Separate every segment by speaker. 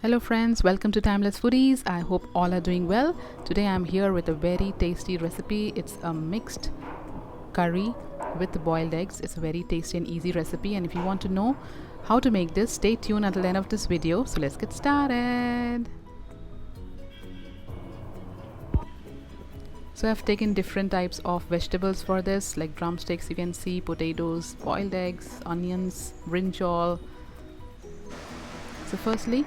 Speaker 1: Hello friends, welcome to Timeless Foodies. I hope all are doing well. Today I'm here with a very tasty recipe. It's a mixed curry with boiled eggs. It's a very tasty and easy recipe, and if you want to know how to make this, stay tuned until the end of this video. So let's get started. So I've taken different types of vegetables for this, like drumsticks, you can see, potatoes, boiled eggs, onions, brinjal. So firstly,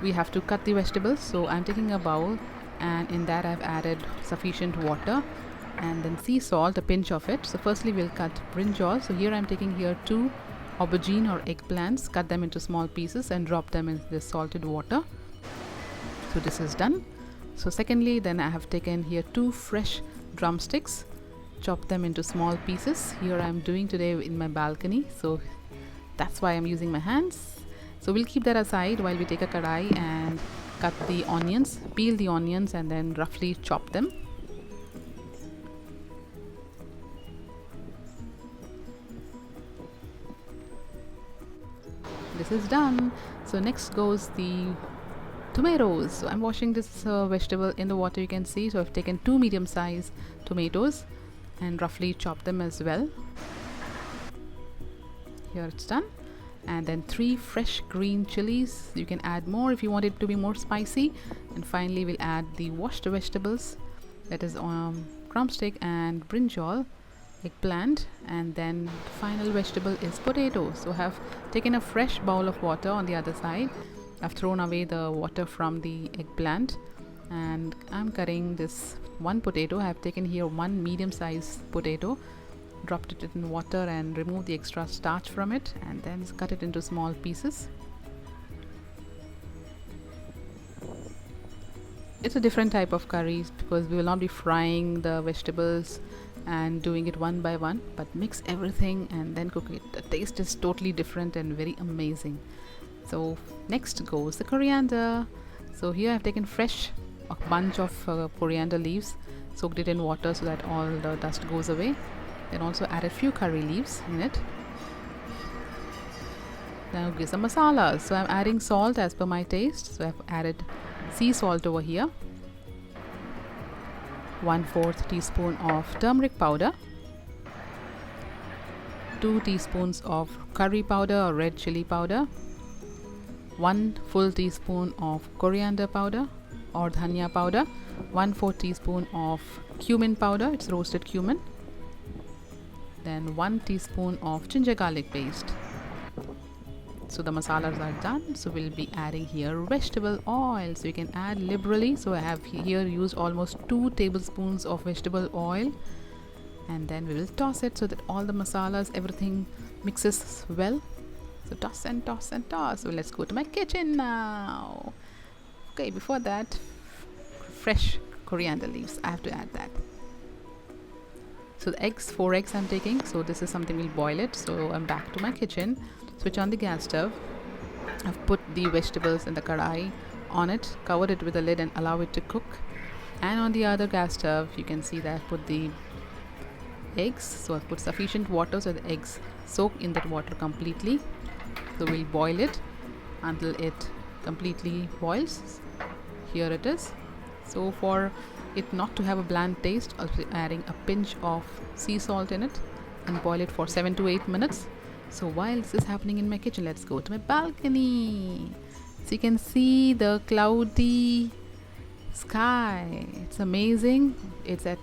Speaker 1: we have to cut the vegetables. So I'm taking a bowl, and in that I've added sufficient water and then sea salt, a pinch of it. So firstly we'll cut brinjal. So here I'm taking here 2 aubergine or eggplants, cut them into small pieces and drop them in this salted water. So this is done. So secondly, then I have taken here 2 fresh drumsticks, chop them into small pieces. Here I'm doing today in my balcony, so that's why I'm using my hands. So we'll keep that aside while we take a kadai and cut the onions, peel the onions and then roughly chop them. This is done. So next goes the tomatoes. So I'm washing this vegetable in the water, you can see. So I've taken 2 medium-sized tomatoes and roughly chopped them as well. Here it's done. And then 3 fresh green chilies. You can add more if you want it to be more spicy. And finally we'll add the washed vegetables, that is drumstick and brinjal, eggplant, and then the final vegetable is potato. So I have taken a fresh bowl of water on the other side. I've thrown away the water from the eggplant and I'm cutting this 1 potato. I have taken here 1 medium-sized potato, dropped it in water and removed the extra starch from it, and then cut it into small pieces. It's a different type of curry because we will not be frying the vegetables and doing it one by one, but mix everything and then cook it. The taste is totally different and very amazing. So next goes the coriander. So here I've taken a bunch of coriander leaves, soaked it in water so that all the dust goes away. Then also added few curry leaves in it. Now give some masala. So I'm adding salt as per my taste. So I've added sea salt over here, 1/4 teaspoon of turmeric powder, 2 teaspoons of curry powder or red chili powder, 1 full teaspoon of coriander powder or dhania powder, 1/4 teaspoon of cumin powder, it's roasted cumin, then 1 teaspoon of ginger garlic paste. So the masalas are done. So we'll be adding here vegetable oil. So you can add liberally. So I have here used almost 2 tablespoons of vegetable oil, and then we will toss it so that all the masalas, everything mixes well. So toss and toss and toss. So let's go to my kitchen now. Okay, before that, fresh coriander leaves, I have to add that. So the eggs, 4 eggs I'm taking. So this is something, we'll boil it. So I'm back to my kitchen. Switch on the gas stove. I've put the vegetables in the kadai on it, covered it with a lid and allow it to cook. And on the other gas stove, you can see that I've put the eggs. So I've put sufficient water so the eggs soak in that water completely. So we'll boil it until it completely boils. Here it is. So for it not to have a bland taste, I'll be adding a pinch of sea salt in it and boil it for 7 to 8 minutes. So while this is happening in my kitchen, let's go to my balcony. So you can see the cloudy sky. It's amazing. It's at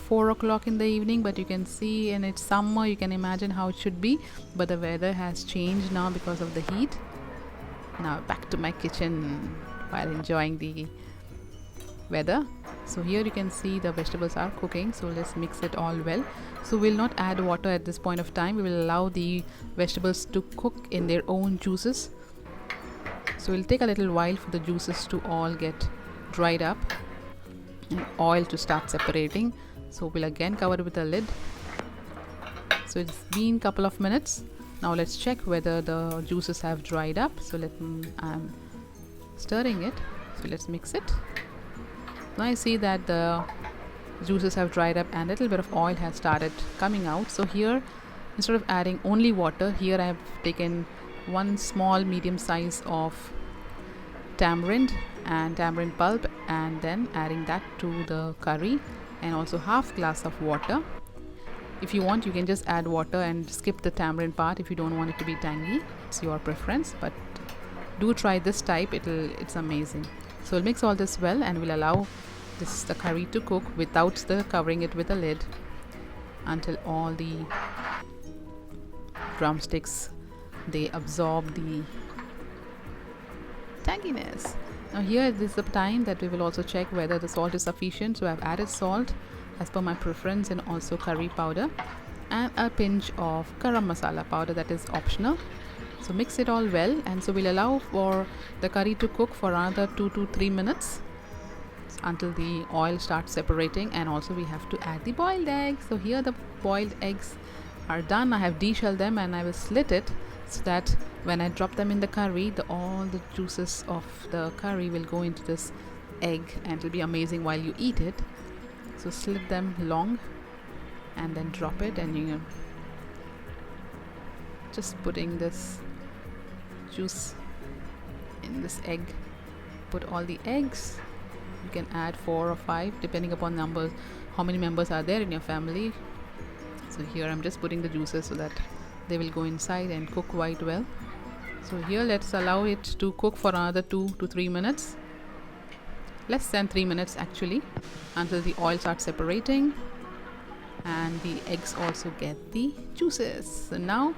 Speaker 1: 4 o'clock in the evening, but you can see, and it's summer, you can imagine how it should be, but the weather has changed now because of the heat. Now back to my kitchen while enjoying the weather. So here you can see the vegetables are cooking, so let's mix it all well. So we'll not add water at this point of time. We will allow the vegetables to cook in their own juices. So it'll take a little while for the juices to all get dried up and oil to start separating. So we'll again cover it with a lid. So it's been a couple of minutes. Now let's check whether the juices have dried up. So I'm stirring it. So let's mix it. Now I see that the juices have dried up and a little bit of oil has started coming out. So here, instead of adding only water, here I have taken 1 small medium size of tamarind and tamarind pulp, and then adding that to the curry, and also half glass of water. If you want, you can just add water and skip the tamarind part if you don't want it to be tangy. It's your preference, but do try this type, it's amazing. So we'll mix all this well, and we'll allow the curry to cook without covering it with a lid until all the drumsticks, they absorb the tanginess. Now here is the time that we will also check whether the salt is sufficient. So I've added salt as per my preference, and also curry powder and a pinch of garam masala powder, that is optional. So mix it all well, and so we'll allow for the curry to cook for another 2 to 3 minutes until the oil starts separating. And also we have to add the boiled eggs. So here the boiled eggs are done. I have deshelled them, and I will slit it so that when I drop them in the curry, all the juices of the curry will go into this egg, and it will be amazing while you eat it. So slit them long and then drop it, and you know, just putting this juice in this egg. Put all the eggs. You can add 4 or 5 depending upon numbers, how many members are there in your family. So here I'm just putting the juices so that they will go inside and cook quite well. So here let's allow it to cook for another 2 to 3 minutes, less than 3 minutes actually, until the oil starts separating and the eggs also get the juices. So now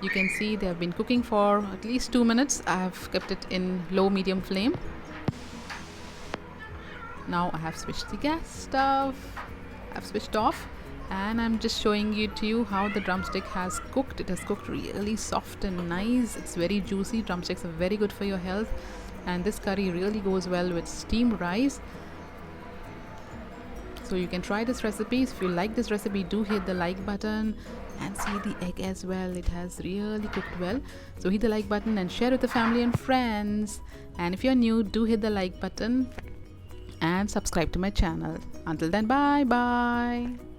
Speaker 1: you can see they have been cooking for at least 2 minutes. I have kept it in low medium flame. Now I have switched the gas stove, I've switched off, and I'm just showing to you how the drumstick has cooked. It has cooked really soft and nice. It's very juicy. Drumsticks are very good for your health, and this curry really goes well with steamed rice. So you can try this recipe. If you like this recipe, do hit the like button, and see the egg as well. It has really cooked well. So hit the like button and share with the family and friends. And if you're new, do hit the like button and subscribe to my channel. Until then, bye bye.